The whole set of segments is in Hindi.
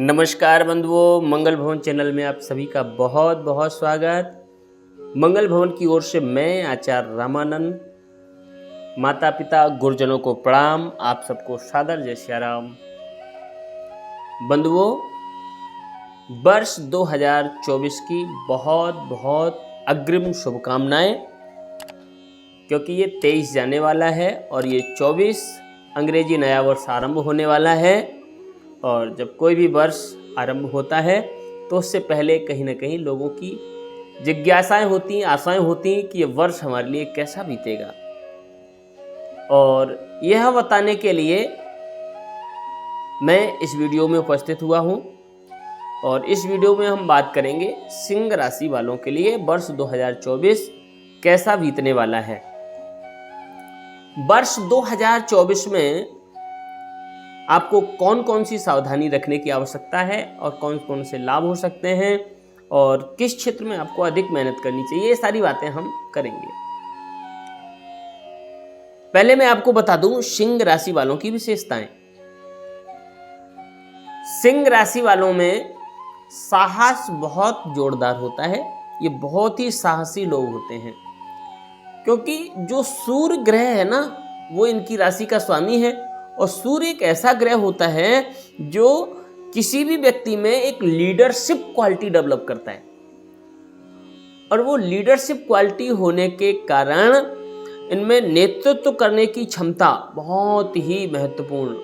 नमस्कार बंधुओं, मंगल भवन चैनल में आप सभी का बहुत बहुत स्वागत। मंगल भवन की ओर से मैं आचार्य रामानंद, माता पिता गुरुजनों को प्रणाम, आप सबको सादर जय सिया राम। बंधुओं, वर्ष 2024 की बहुत बहुत अग्रिम शुभकामनाएं, क्योंकि ये 23 जाने वाला है और ये 24 अंग्रेजी नया वर्ष आरंभ होने वाला है। और जब कोई भी वर्ष आरंभ होता है तो उससे पहले कहीं ना कहीं लोगों की जिज्ञासाएं होती हैं, आशाएं होती हैं कि ये वर्ष हमारे लिए कैसा बीतेगा। और यह बताने के लिए मैं इस वीडियो में उपस्थित हुआ हूं। और इस वीडियो में हम बात करेंगे सिंह राशि वालों के लिए वर्ष 2024 कैसा बीतने वाला है। वर्ष 2024 में आपको कौन कौन सी सावधानी रखने की आवश्यकता है और कौन कौन से लाभ हो सकते हैं और किस क्षेत्र में आपको अधिक मेहनत करनी चाहिए, ये सारी बातें हम करेंगे। पहले मैं आपको बता दूं सिंह राशि वालों की विशेषताएं। सिंह राशि वालों में साहस बहुत जोरदार होता है। ये बहुत ही साहसी लोग होते हैं, क्योंकि जो सूर्य ग्रह है ना, वो इनकी राशि का स्वामी है। और सूर्य एक ऐसा ग्रह होता है जो किसी भी व्यक्ति में एक लीडरशिप क्वालिटी डेवलप करता है। और वो लीडरशिप क्वालिटी होने के कारण इनमें नेतृत्व करने की क्षमता बहुत ही महत्वपूर्ण,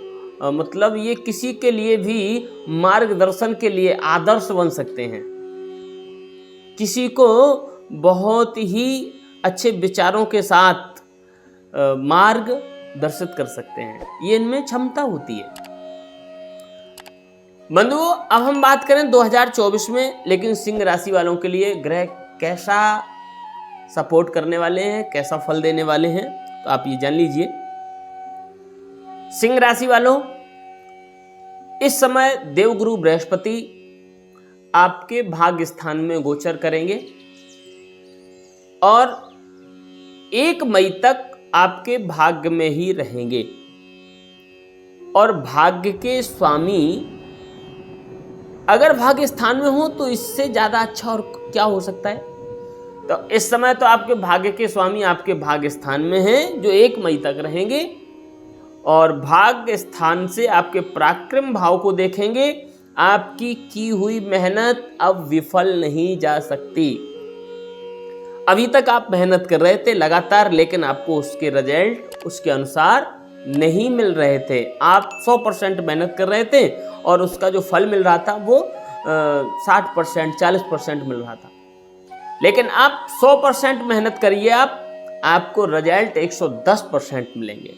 मतलब ये किसी के लिए भी मार्गदर्शन के लिए आदर्श बन सकते हैं। किसी को बहुत ही अच्छे विचारों के साथ मार्ग दर्शित कर सकते हैं, ये इनमें क्षमता होती है। बंधुओं, अब हम बात करें 2024 में, लेकिन सिंह राशि वालों के लिए ग्रह कैसा सपोर्ट करने वाले हैं, कैसा फल देने वाले हैं, तो आप ये जान लीजिए। सिंह राशि वालों, इस समय देवगुरु बृहस्पति आपके भाग्य स्थान में गोचर करेंगे और 1 मई तक आपके भाग्य में ही रहेंगे। और भाग्य के स्वामी अगर भाग्य स्थान में हो तो इससे ज्यादा अच्छा और क्या हो सकता है। तो इस समय तो आपके भाग्य के स्वामी आपके भाग्य स्थान में हैं, जो 1 मई तक रहेंगे। और भाग्य स्थान से आपके पराक्रम भाव को देखेंगे। आपकी की हुई मेहनत अब विफल नहीं जा सकती। अभी तक आप मेहनत कर रहे थे लगातार, लेकिन आपको उसके रिजल्ट उसके अनुसार नहीं मिल रहे थे। आप 100% मेहनत कर रहे थे और उसका जो फल मिल रहा था वो 60% 40% मिल रहा था। लेकिन आप 100% मेहनत करिए, आपको रिजल्ट 110% मिलेंगे,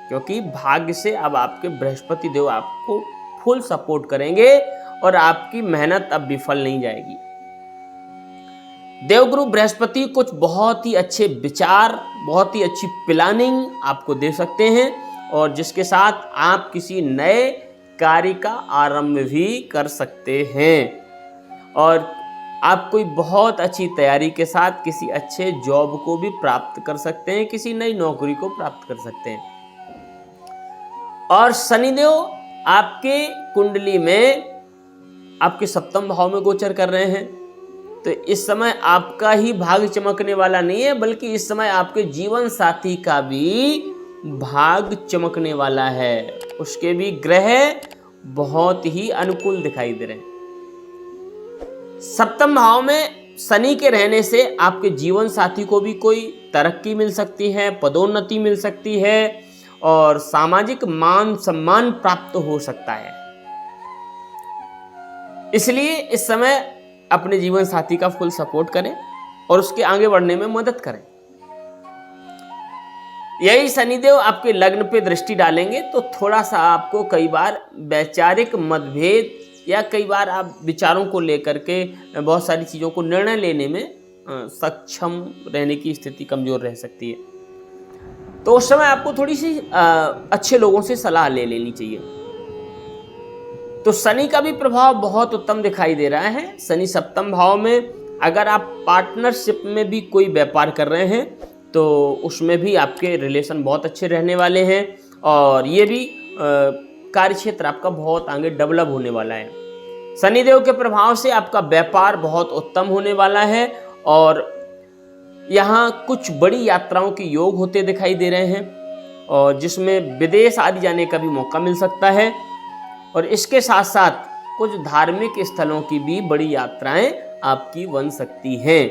क्योंकि भाग्य से अब आपके बृहस्पति देव आपको फुल सपोर्ट करेंगे और आपकी मेहनत अब विफल नहीं जाएगी। देवगुरु बृहस्पति कुछ बहुत ही अच्छे विचार, बहुत ही अच्छी प्लानिंग आपको दे सकते हैं, और जिसके साथ आप किसी नए कार्य का आरंभ भी कर सकते हैं। और आप कोई बहुत अच्छी तैयारी के साथ किसी अच्छे जॉब को भी प्राप्त कर सकते हैं, किसी नई नौकरी को प्राप्त कर सकते हैं। और शनिदेव आपके कुंडली में आपके 7वें भाव में गोचर कर रहे हैं। तो इस समय आपका ही भाग्य चमकने वाला नहीं है, बल्कि इस समय आपके जीवन साथी का भी भाग्य चमकने वाला है। उसके भी ग्रह बहुत ही अनुकूल दिखाई दे रहे हैं। 7वें भाव में शनि के रहने से आपके जीवन साथी को भी कोई तरक्की मिल सकती है, पदोन्नति मिल सकती है और सामाजिक मान सम्मान प्राप्त हो सकता है। इसलिए इस समय अपने जीवन साथी का फुल सपोर्ट करें और उसके आगे बढ़ने में मदद करें। यही शनिदेव आपके लग्न पे दृष्टि डालेंगे तो थोड़ा सा आपको कई बार वैचारिक मतभेद या कई बार आप विचारों को लेकर के बहुत सारी चीज़ों को निर्णय लेने में सक्षम रहने की स्थिति कमजोर रह सकती है। तो उस समय आपको थोड़ी सी अच्छे लोगों से सलाह ले लेनी चाहिए। तो शनि का भी प्रभाव बहुत उत्तम दिखाई दे रहा है। शनि 7वें भाव में, अगर आप पार्टनरशिप में भी कोई व्यापार कर रहे हैं तो उसमें भी आपके रिलेशन बहुत अच्छे रहने वाले हैं। और ये भी कार्य क्षेत्र आपका बहुत आगे डेवलप होने वाला है। शनिदेव के प्रभाव से आपका व्यापार बहुत उत्तम होने वाला है और यहाँ कुछ बड़ी यात्राओं के योग होते दिखाई दे रहे हैं और जिसमें विदेश आदि जाने का भी मौका मिल सकता है और इसके साथ साथ कुछ धार्मिक स्थलों की भी बड़ी यात्राएं आपकी बन सकती हैं।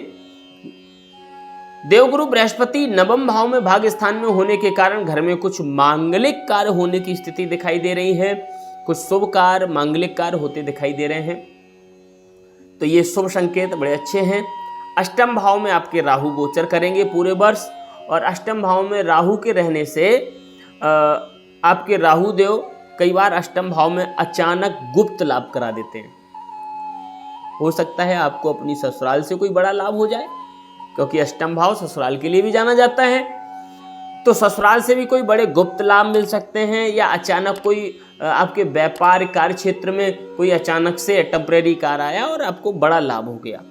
देवगुरु बृहस्पति नवम भाव में भाग्य स्थान में होने के कारण घर में कुछ मांगलिक कार्य होने की स्थिति दिखाई दे रही है। कुछ शुभ कार्य मांगलिक कार्य होते दिखाई दे रहे हैं, तो ये शुभ संकेत बड़े अच्छे हैं। अष्टम भाव में आपके राहु गोचर करेंगे पूरे वर्ष और अष्टम भाव में राहु के रहने से आपके राहु देव कई बार अष्टम भाव में अचानक गुप्त लाभ करा देते हैं। हो सकता है आपको अपनी ससुराल से कोई बड़ा लाभ हो जाए, क्योंकि अष्टम भाव ससुराल के लिए भी जाना जाता है, तो ससुराल से भी कोई बड़े गुप्त लाभ मिल सकते हैं या अचानक कोई आपके व्यापार कार्य क्षेत्र में कोई अचानक से टेम्परेरी कार आया और आपको बड़ा लाभ हो गया।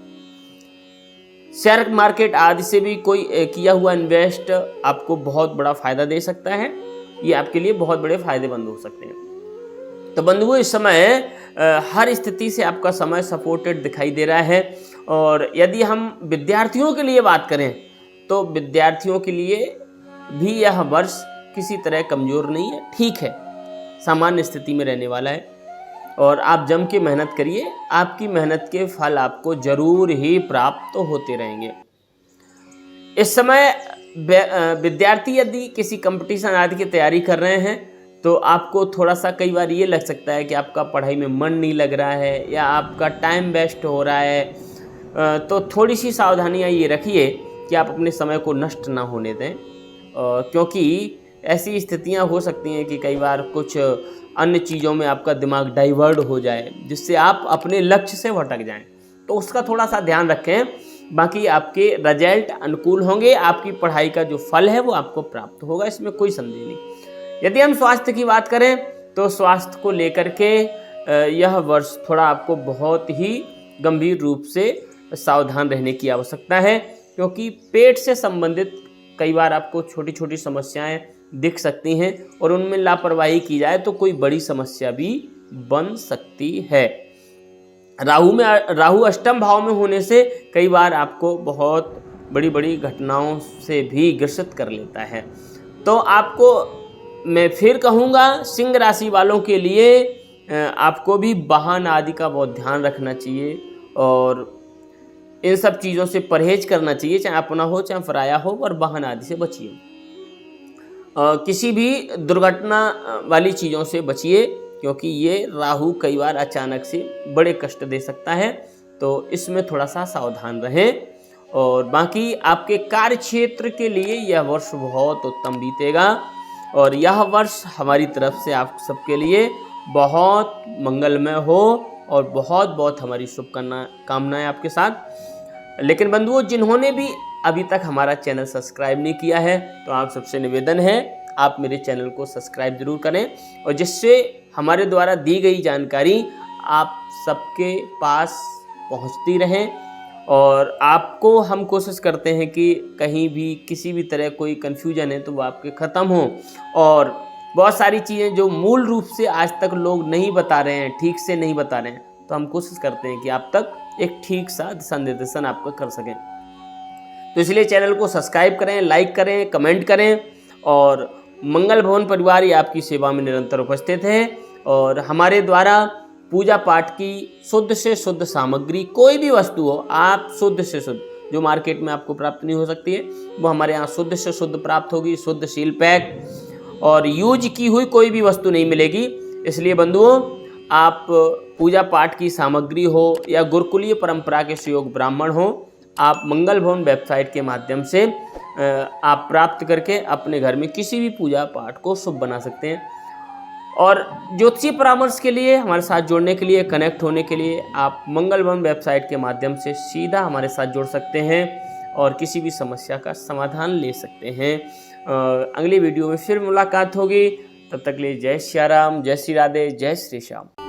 शेयर मार्केट आदि से भी कोई किया हुआ इन्वेस्ट आपको बहुत बड़ा फायदा दे सकता है, ये आपके लिए बहुत बड़े फायदेमंद हो सकते हैं। तो बंधुओं, इस समय हर स्थिति से आपका समय सपोर्टेड दिखाई दे रहा है और यदि हम विद्यार्थियों के लिए बात करें तो विद्यार्थियों के लिए भी यह वर्ष किसी तरह कमजोर नहीं है, ठीक है, सामान्य स्थिति में रहने वाला है और आप जम के मेहनत करिए, आपकी मेहनत के फल आपको जरूर ही प्राप्त तो होते रहेंगे। इस समय विद्यार्थी यदि किसी कंपटीशन आदि की तैयारी कर रहे हैं तो आपको थोड़ा सा कई बार ये लग सकता है कि आपका पढ़ाई में मन नहीं लग रहा है या आपका टाइम वेस्ट हो रहा है, तो थोड़ी सी सावधानियां ये रखिए कि आप अपने समय को नष्ट ना होने दें, क्योंकि ऐसी स्थितियां हो सकती हैं कि कई बार कुछ अन्य चीज़ों में आपका दिमाग डाइवर्ट हो जाए जिससे आप अपने लक्ष्य से भटक जाएं, तो उसका थोड़ा सा ध्यान रखें। बाकी आपके रिजल्ट अनुकूल होंगे, आपकी पढ़ाई का जो फल है वो आपको प्राप्त होगा, इसमें कोई संदेह नहीं। यदि हम स्वास्थ्य की बात करें तो स्वास्थ्य को लेकर के यह वर्ष थोड़ा आपको बहुत ही गंभीर रूप से सावधान रहने की आवश्यकता है, क्योंकि पेट से संबंधित कई बार आपको छोटी छोटी समस्याएं दिख सकती हैं और उनमें लापरवाही की जाए तो कोई बड़ी समस्या भी बन सकती है। राहु अष्टम भाव में होने से कई बार आपको बहुत बड़ी बड़ी घटनाओं से भी ग्रसित कर लेता है। तो आपको मैं फिर कहूँगा, सिंह राशि वालों के लिए आपको भी वाहन आदि का बहुत ध्यान रखना चाहिए और इन सब चीज़ों से परहेज करना चाहिए, चाहे अपना हो चाहे पराया हो, और वाहन आदि से बचिए। किसी भी दुर्घटना वाली चीज़ों से बचिए, क्योंकि ये राहु कई बार अचानक से बड़े कष्ट दे सकता है, तो इसमें थोड़ा सा सावधान रहें। और बाकी आपके कार्य क्षेत्र के लिए यह वर्ष बहुत उत्तम बीतेगा और यह वर्ष हमारी तरफ से आप सबके लिए बहुत मंगलमय हो और बहुत बहुत हमारी शुभकामनाएं आपके साथ। लेकिन बंधुओं, जिन्होंने भी अभी तक हमारा चैनल सब्सक्राइब नहीं किया है तो आप सबसे निवेदन है आप मेरे चैनल को सब्सक्राइब जरूर करें, और जिससे हमारे द्वारा दी गई जानकारी आप सबके पास पहुंचती रहें। और आपको हम कोशिश करते हैं कि कहीं भी किसी भी तरह कोई कन्फ्यूजन है तो वो आपके ख़त्म हो, और बहुत सारी चीज़ें जो मूल रूप से आज तक लोग नहीं बता रहे हैं, ठीक से नहीं बता रहे हैं, तो हम कोशिश करते हैं कि आप तक एक ठीक सा दिशा निर्देशन आपका कर सकें। तो इसलिए चैनल को सब्सक्राइब करें, लाइक करें, कमेंट करें, और मंगल भवन परिवार ये आपकी सेवा में निरंतर उपस्थित है। और हमारे द्वारा पूजा पाठ की शुद्ध से शुद्ध सामग्री, कोई भी वस्तु हो, आप शुद्ध से शुद्ध, जो मार्केट में आपको प्राप्त नहीं हो सकती है, वो हमारे यहाँ शुद्ध से शुद्ध प्राप्त होगी। शुद्ध सील पैक और यूज की हुई कोई भी वस्तु नहीं मिलेगी। इसलिए बंधुओं, आप पूजा पाठ की सामग्री हो या गुरुकुलीय परंपरा के सहयोग ब्राह्मण हो, आप मंगल भवन वेबसाइट के माध्यम से आप प्राप्त करके अपने घर में किसी भी पूजा पाठ को शुभ बना सकते हैं। और ज्योतिषीय परामर्श के लिए हमारे साथ जुड़ने के लिए, कनेक्ट होने के लिए आप मंगल भवन वेबसाइट के माध्यम से सीधा हमारे साथ जुड़ सकते हैं और किसी भी समस्या का समाधान ले सकते हैं। अगली वीडियो में फिर मुलाकात होगी, तब तक के लिए जय श्री राम, जय श्री राधे, जय श्री श्याम।